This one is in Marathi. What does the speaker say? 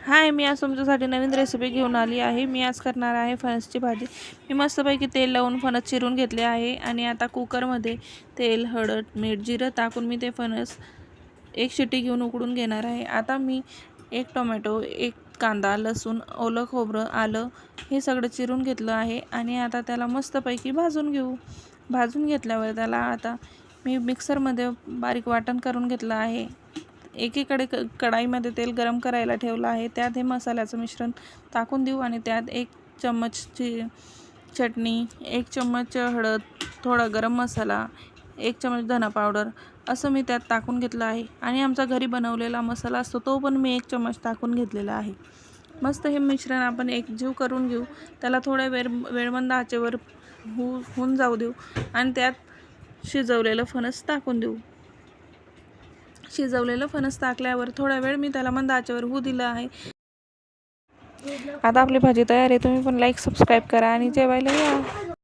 हाय, मी आज तुमच्यासाठी नवीन रेसिपी घेऊन आली आहे. मी आज करणार आहे फणसची भाजी. मी मस्तपैकी तेल लावून फणस चिरून घेतले आहे आणि आता कुकरमध्ये तेल, हळद, मीठ, जिरं टाकून मी ते फणस एक शिट्टी घेऊन उकडून घेणार आहे. आता मी एक टोमॅटो, एक कांदा, लसूण, ओलं खोबरं, आलं हे सगळं चिरून घेतलं आहे आणि आता त्याला मस्तपैकी भाजून घेऊ. भाजून घेतल्यावर त्याला आता मी मिक्सरमध्ये बारीक वाटण करून घेतलं आहे. एकीकडे कढाईमध्ये तेल गरम करायला ठेवलं आहे. त्यात हे मसाल्याचं मिश्रण टाकून देऊ आणि त्यात 1 चम्मचची चटणी, 1 चम्मच हळद, थोडा गरम मसाला, 1 चम्मच धना पावडर असं मी त्यात टाकून घेतलं आहे आणि आमचा घरी बनवलेला मसाला असतो तो पण मी 1 चम्मच टाकून घेतलेला आहे. मस्त हे मिश्रण आपण एकजीव करून घेऊ. त्याला थोड्या वेळ मंद आचेवर होऊन जाऊ देऊ आणि त्यात शिजवलेलं फणस टाकून देऊ. शिजवलेलं फणस टाकल्यावर थोडा वेळ मी त्याला मंद आचेवर होऊ दिलं आहे. आता आपली भाजी तयार आहे. तुम्ही पण लाईक, सबस्क्राईब करा आणि जेवायला या.